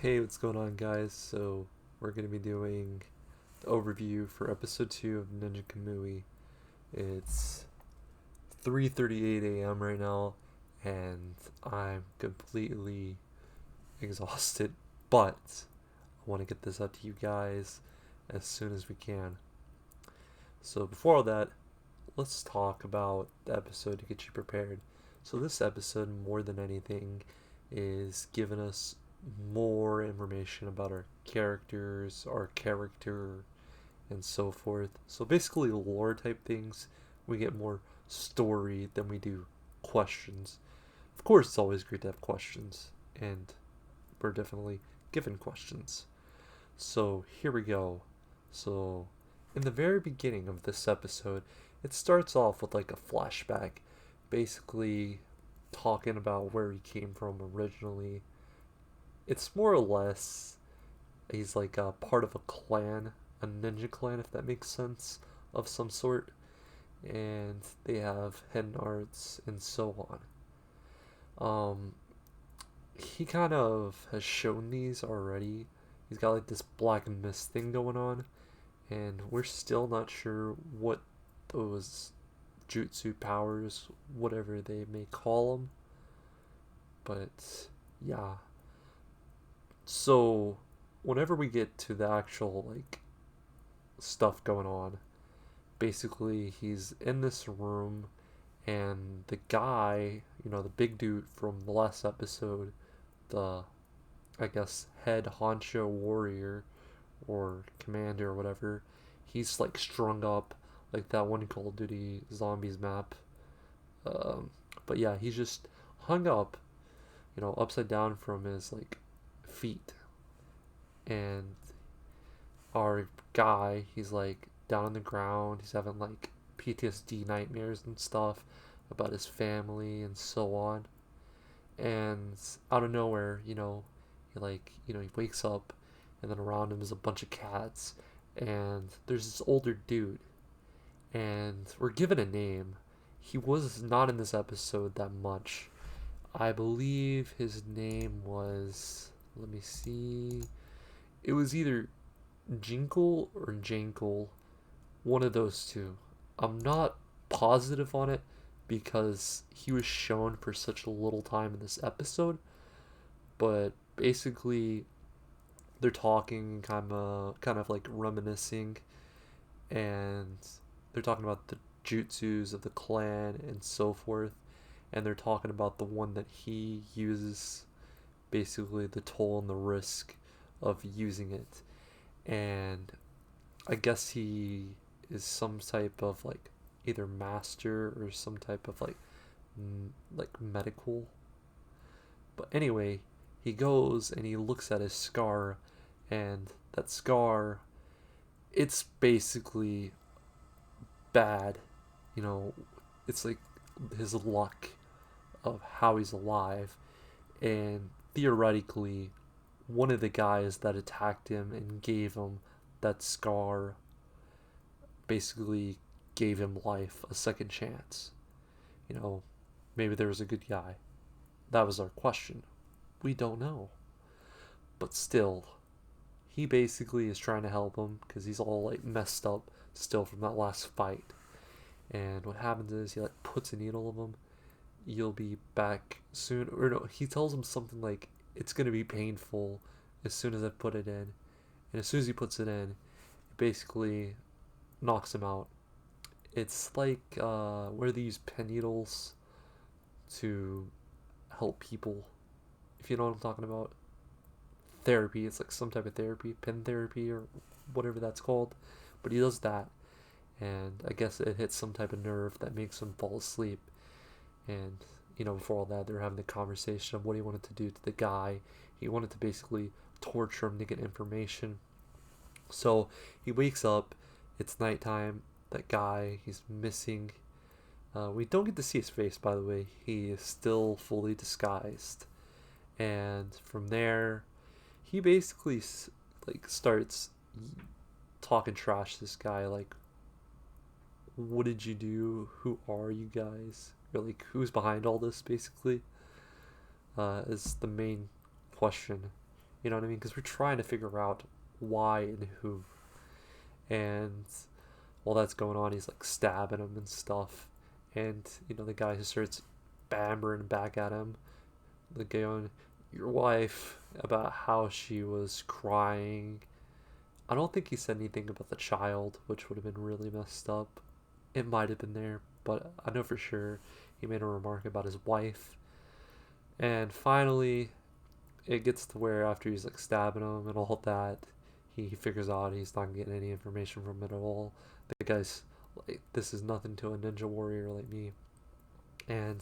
Hey, what's going on, guys? So, we're going to be doing the overview for episode 2 of Ninja Kamui. It's 3:38 a.m. right now, and I'm completely exhausted, but I want to get this out to you guys as soon as we can. So, before all that, let's talk about the episode to get you prepared. So, this episode, more than anything, is giving us more information about our characters, our character, and so forth. So, basically, lore type things. We get more story than we do questions. Of course, it's always great to have questions, and we're definitely given questions. So, here we go. So, in the very beginning of this episode, it starts off with like a flashback, basically talking about where he came from originally. It's more or less he's like a part of a clan, a ninja clan, if that makes sense, of some sort, and they have hidden arts and so on. He kind of has shown these already. He's got like this black mist thing going on, and we're still not sure what those jutsu powers, whatever they may call them. But yeah, so whenever we get to the actual like stuff going on, basically he's in this room, and the guy, the big dude from the last episode, the I guess head honcho warrior or commander or whatever, he's like strung up like that one Call of Duty Zombies map. Um, but yeah, he's just hung up, upside down from his like feet, and our guy, he's like down on the ground. He's having like PTSD nightmares and stuff about his family and so on. And out of nowhere, he wakes up, and then around him is a bunch of cats, and there's this older dude, and we're given a name. He was not in this episode that much. I believe his name was. Let me see. It was either Jinkle or Jankle, one of those two. I'm not positive on it because he was shown for such a little time in this episode, but basically they're talking kind of like reminiscing, and they're talking about the jutsus of the clan and so forth, and they're talking about the one that he uses, basically the toll and the risk of using it. And I guess he is some type of like either master or some type of like medical. But anyway, he goes and he looks at his scar, and that scar, it's basically bad. You know, it's like his luck of how he's alive, and theoretically, one of the guys that attacked him and gave him that scar basically gave him life, a second chance. You know, maybe there was a good guy. That was our question. We don't know. But still, he basically is trying to help him because he's all like messed up still from that last fight. And what happens is he like puts a needle in him. You'll be back soon. Or no, he tells him something like, it's going to be painful as soon as I put it in. And as soon as he puts it in, it basically knocks him out. It's like where they use pen needles to help people. If you know what I'm talking about, therapy. It's like some type of therapy, pen therapy or whatever that's called. But he does that, and I guess it hits some type of nerve that makes him fall asleep. And before all that, they're having the conversation of what he wanted to do to the guy. He wanted to basically torture him to get information. So he wakes up. It's nighttime. That guy, he's missing. We don't get to see his face, by the way. He is still fully disguised. And from there, he basically like starts talking trash to this guy. Like, what did you do? Who are you guys? Or like, who's behind all this? Basically, is the main question. You know what I mean? Because we're trying to figure out why and who. And while that's going on, he's like stabbing him and stuff. And, the guy who starts bammering back at him, the guy on your wife, about how she was crying. I don't think he said anything about the child, which would have been really messed up. It might have been there, but I know for sure he made a remark about his wife. And finally, it gets to where after he's like stabbing him and all that, he figures out he's not getting any information from it at all. The guy's like, this is nothing to a ninja warrior like me. And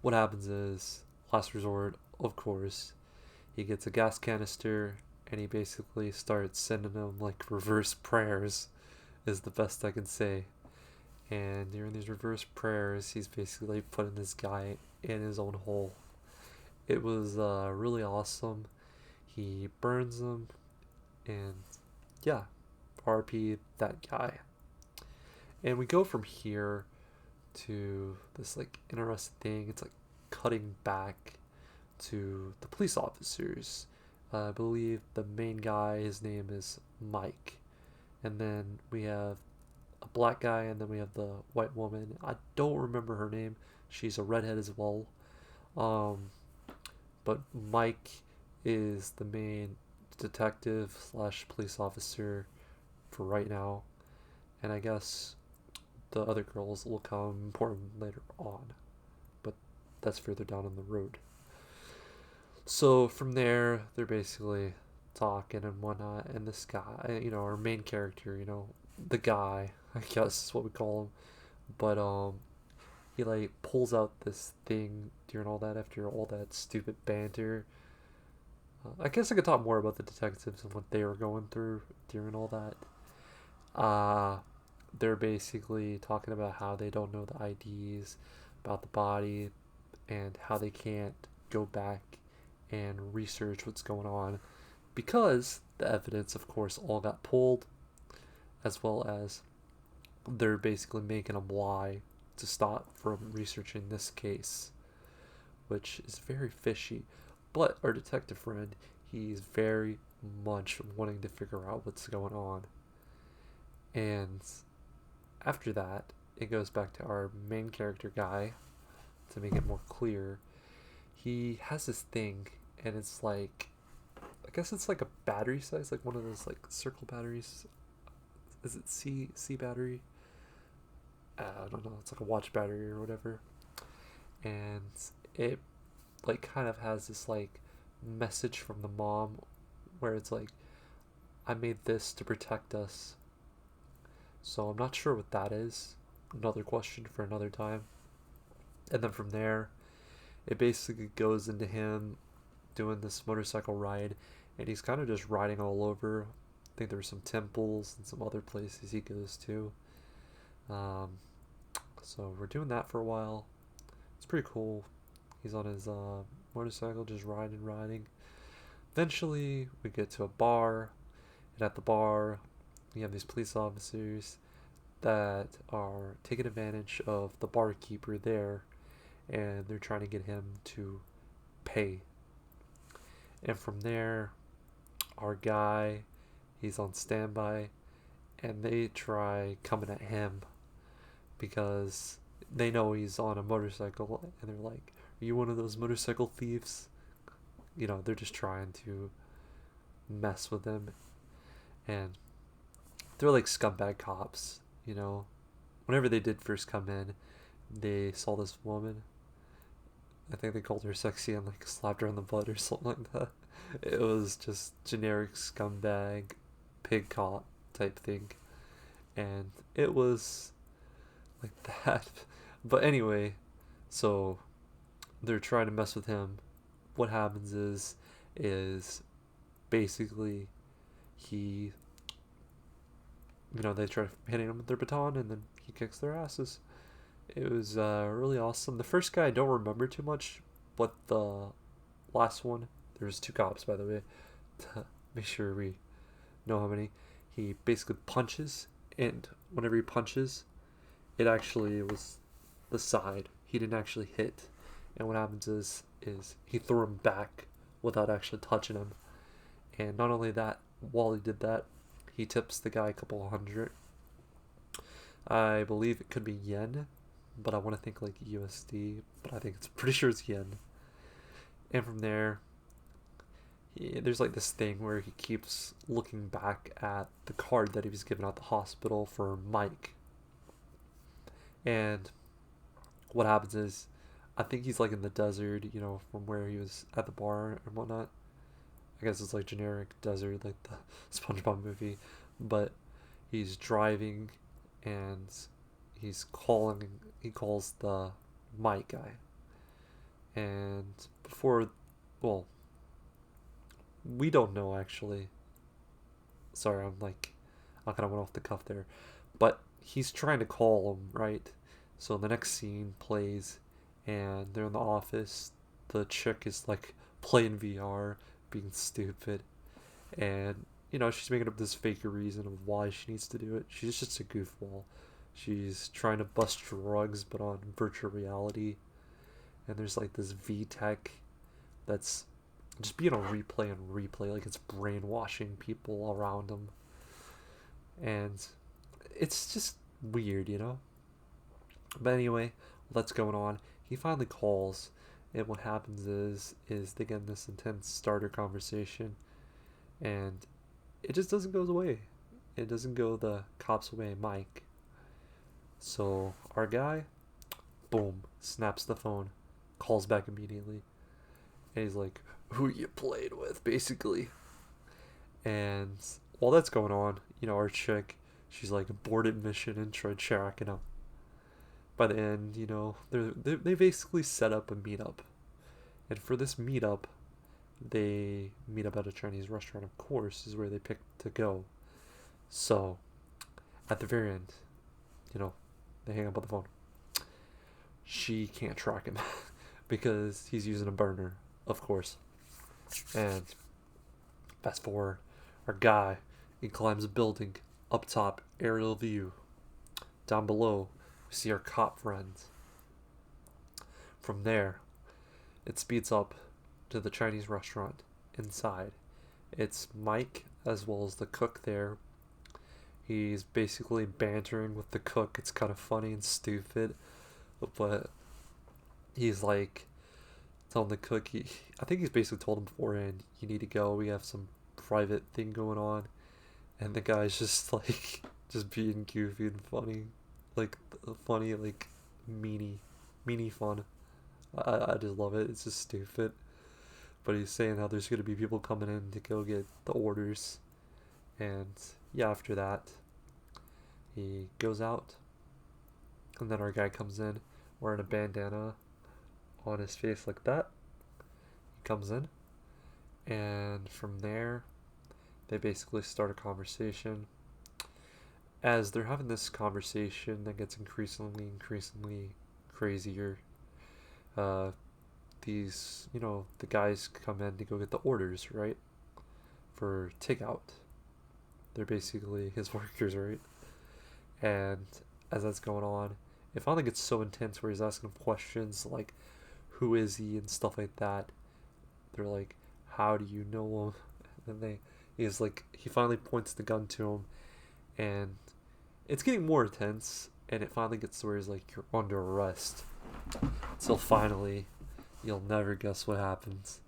what happens is, last resort, of course, he gets a gas canister and he basically starts sending them like reverse prayers, is the best I can say. And during these reverse prayers, he's basically putting this guy in his own hole. It was really awesome. He burns him, and yeah, RP that guy. And we go from here to this like interesting thing. It's like cutting back to the police officers. I believe the main guy, his name is Mike. And then we have a black guy, and then we have the white woman. I don't remember her name. She's a redhead as well. Um, but Mike is the main detective slash police officer for right now, and I guess the other girls will come important later on, but that's further down on the road. So from there, they're basically talking and whatnot, and this guy, our main character, the guy, I guess is what we call him, but he like pulls out this thing during all that after all that stupid banter. I guess I could talk more about the detectives and what they were going through during all that. Uh, they're basically talking about how they don't know the IDs, about the body, and how they can't go back and research what's going on because the evidence, of course, all got pulled, as well as they're basically making them lie to stop from researching this case, which is very fishy. But our detective friend, he's very much wanting to figure out what's going on. And after that, it goes back to our main character guy to make it more clear. He has this thing, and it's like, I guess it's like a battery size, like one of those like circle batteries. Is it C battery? I don't know. It's like a watch battery or whatever, and it like kind of has this like message from the mom where it's like, I made this to protect us. So I'm not sure what that is. Another question for another time. And then from there, it basically goes into him doing this motorcycle ride, and he's kind of just riding all over. I think there's some temples and some other places he goes to. Um, so we're doing that for a while. It's pretty cool. He's on his motorcycle, just riding. Eventually, we get to a bar, and at the bar, we have these police officers that are taking advantage of the barkeeper there, and they're trying to get him to pay. And from there, our guy, he's on standby, and they try coming at him because they know he's on a motorcycle, and they're like, are you one of those motorcycle thieves? They're just trying to mess with him, and they're like scumbag cops. Whenever they did first come in, they saw this woman. I think they called her sexy and like slapped her on the butt or something like that. It was just generic scumbag pig cop type thing, and it was like that. But anyway, so they're trying to mess with him. What happens is basically he, they try hitting him with their baton, and then he kicks their asses. It was really awesome. The first guy I don't remember too much, but the last one, there's two cops, by the way, to make sure we know how many. He basically punches, and whenever he punches, it actually was the side. He didn't actually hit. And what happens is he threw him back without actually touching him. And not only that, while he did that, he tips the guy a couple hundred. I believe it could be yen, but I want to think like USD, but I think it's pretty sure it's yen. And from there, there's like this thing where he keeps looking back at the card that he was given at the hospital for Mike. And what happens is, I think he's like in the desert, from where he was at the bar and whatnot. I guess it's like generic desert, like the SpongeBob movie. But he's driving and he calls the Mike guy. And well, we don't know actually. Sorry, I kind of went off the cuff there. But he's trying to call him, right? So the next scene plays, and they're in the office. The chick is like playing VR, being stupid, and she's making up this fake reason of why she needs to do it. She's just a goofball. She's trying to bust drugs, but on virtual reality. And there's like this VTech that's just being on replay and replay, like it's brainwashing people around him. And it's just weird. But anyway, that's going on. He finally calls, and what happens is they get in this intense starter conversation, and it just doesn't go away. It doesn't go the cops away, Mike. So our guy, boom, snaps the phone, calls back immediately, and he's like, "Who you played with?" basically. And while that's going on, our chick, she's like aborted mission and tried tracking him. By the end, they basically set up a meetup, and for this meetup, they meet up at a Chinese restaurant. Of course, is where they picked to go. So, at the very end, they hang up on the phone. She can't track him because he's using a burner, of course. And fast forward, our guy, he climbs a building, up top, aerial view. Down below, we see our cop friends. From there, it speeds up to the Chinese restaurant. Inside, it's Mike as well as the cook there. He's basically bantering with the cook. It's kind of funny and stupid, but he's like telling the cook, I think he's basically told him beforehand, "You need to go. We have some private thing going on." And the guy's just like, just being goofy and funny, like funny, like meanie fun. I just love it. It's just stupid. But he's saying how there's gonna be people coming in to go get the orders, and yeah, after that, he goes out, and then our guy comes in wearing a bandana on his face like that. He comes in, and from there, they basically start a conversation. As they're having this conversation that gets increasingly crazier, uh, the guys come in to go get the orders, right? For takeout. They're basically his workers, right? And as that's going on, it finally gets so intense where he's asking questions like, "Who is he?" and stuff like that. They're like, "How do you know him?" And he finally points the gun to him, and it's getting more intense, and it finally gets to where he's like, "You're under arrest." So finally, you'll never guess what happens.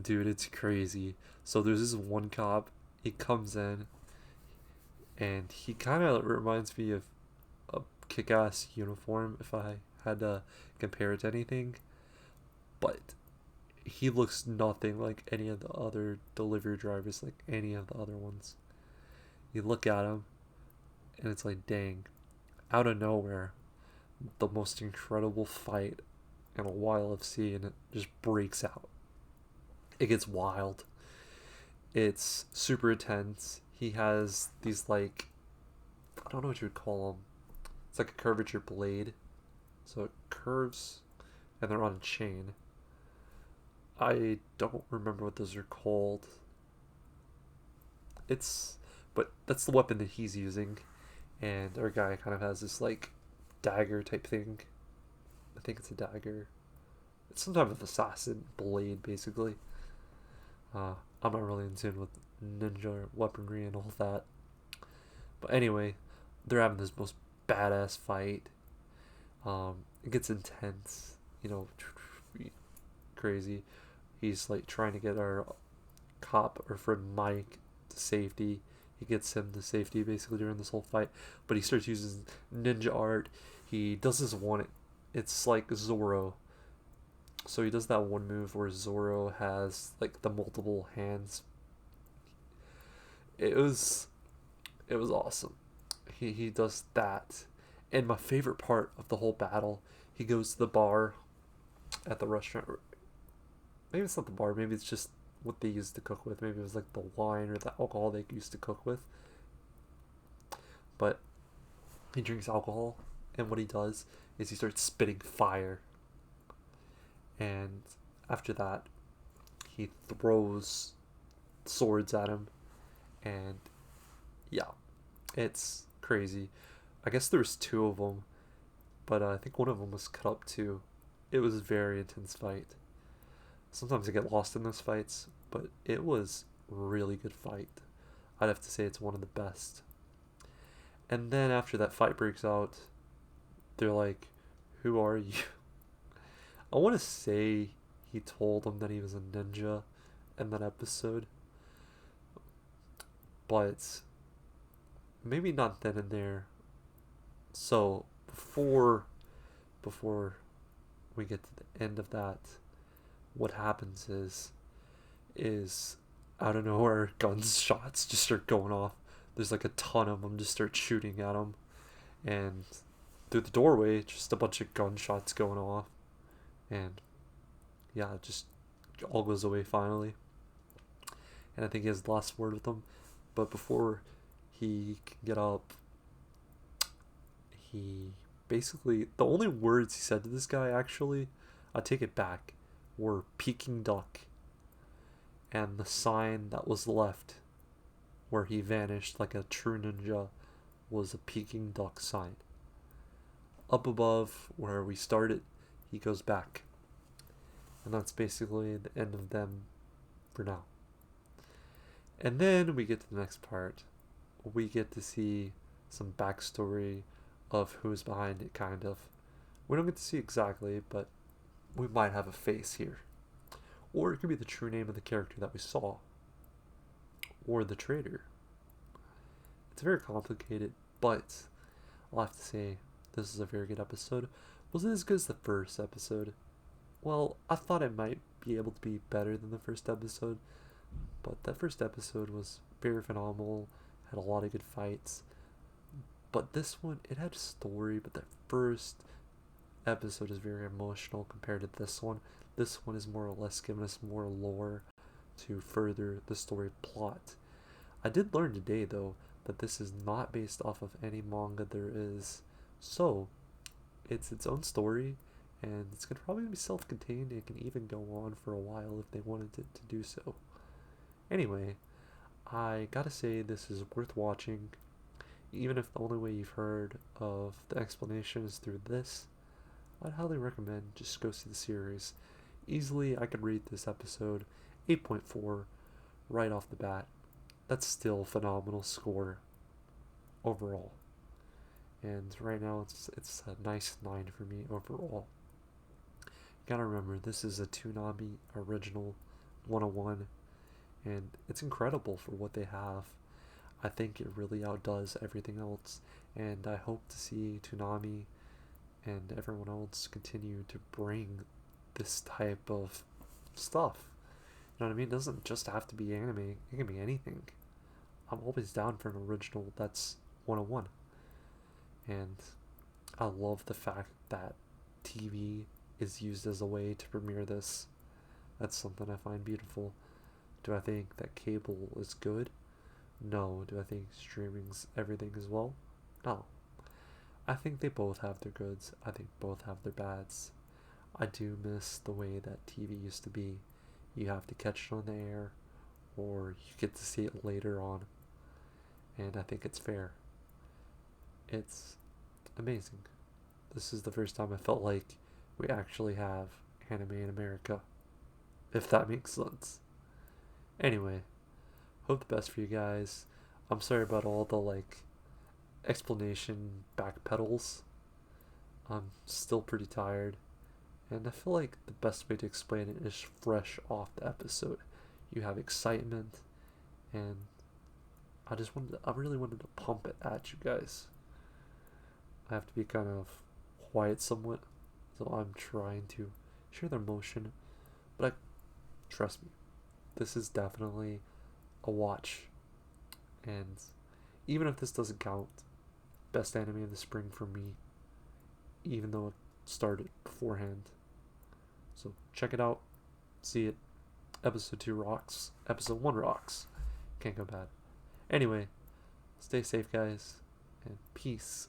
Dude, it's crazy. So there's this one cop, he comes in, and he kind of reminds me of a kick-ass uniform if I had to compare it to anything. But he looks nothing like any of the other delivery drivers, like any of the other ones. You look at him, and it's like, dang, out of nowhere, the most incredible fight in a while I've seen, it just breaks out. It gets wild. It's super intense. He has these, like, I don't know what you would call them. It's like a curvature blade. So it curves, and they're on a chain. I don't remember what those are called. But that's the weapon that he's using. And our guy kind of has this, like, dagger type thing. I think it's a dagger. It's some type of assassin blade, basically. I'm not really in tune with ninja weaponry and all that. But anyway, they're having this most badass fight. It gets intense, you know, crazy. He's like trying to get our cop or friend Mike to safety. He gets him to safety basically during this whole fight, but he starts using ninja art. He does this one. It's like Zoro. So he does that one move where Zoro has like the multiple hands. It was it was awesome. He does that, and my favorite part of the whole battle, he goes to the bar at the restaurant. Maybe it's not the bar. Maybe it's just what they used to cook with. Maybe it was like the wine or the alcohol they used to cook with. But he drinks alcohol, and what he does is he starts spitting fire. And after that, he throws swords at him, and yeah, it's crazy. I guess there was two of them, but I think one of them was cut up too. It was a very intense fight. Sometimes I get lost in those fights, but it was a really good fight. I'd have to say it's one of the best. And then after that fight breaks out, they're like, "Who are you?" I want to say he told them that he was a ninja in that episode, but maybe not then and there. So before we get to the end of that, what happens is out of nowhere gunshots just start going off. There's like a ton of them just start shooting at him, and through the doorway, just a bunch of gunshots going off, and yeah, it just all goes away finally. And I think he has the last word with them, but before he can get up, he basically the only words he said to this guy actually, I take it back, were Peking duck, and the sign that was left where he vanished like a true ninja was a Peking duck sign. Up above where we started, he goes back. And that's basically the end of them for now. And then we get to the next part. We get to see some backstory of who's behind it, kind of. We don't get to see exactly, but we might have a face here. Or it could be the true name of the character that we saw. Or the traitor. It's very complicated, but I'll have to say this is a very good episode. Was it as good as the first episode? Well, I thought it might be able to be better than the first episode, but that first episode was very phenomenal, had a lot of good fights. But this one, it had a story, but the first episode is very emotional compared to this one. This one is more or less giving us more lore to further the story plot. I did learn today, though, that this is not based off of any manga there is. So, it's its own story, and it's going to probably be self-contained. It can even go on for a while if they wanted it to do so. Anyway, I gotta say this is worth watching. Even if the only way you've heard of the explanation is through this, I'd highly recommend just go see the series. Easily, I could rate this episode 8.4 right off the bat. That's still a phenomenal score overall. And right now, it's a nice 9 for me overall. You gotta remember, this is a toonnami original 101, and it's incredible for what they have. I think it really outdoes everything else, and I hope to see toonnami and everyone else continue to bring this type of stuff. You know what I mean? It doesn't just have to be anime, it can be anything. I'm always down for an original that's 101. And I love the fact that TV is used as a way to premiere this. That's something I find beautiful. Do I think that cable is good? No. Do I think streaming's everything as well? No. I think they both have their goods. I think both have their bads. I do miss the way that TV used to be. You have to catch it on the air, or you get to see it later on. And I think it's fair. It's amazing. This is the first time I felt like we actually have anime in America, if that makes sense. Anyway, hope the best for you guys. I'm sorry about all the like explanation backpedals. I'm still pretty tired, and I feel like the best way to explain it is fresh off the episode. You have excitement, and I really wanted to pump it at you guys. I have to be kind of quiet somewhat, so I'm trying to share their emotion. But trust me, this is definitely a watch. And even if this doesn't count, best anime of the spring for me, even though it started beforehand. So check it out, see it. Episode 2 rocks. Episode 1 rocks. Can't go bad. Anyway, stay safe, guys, and peace.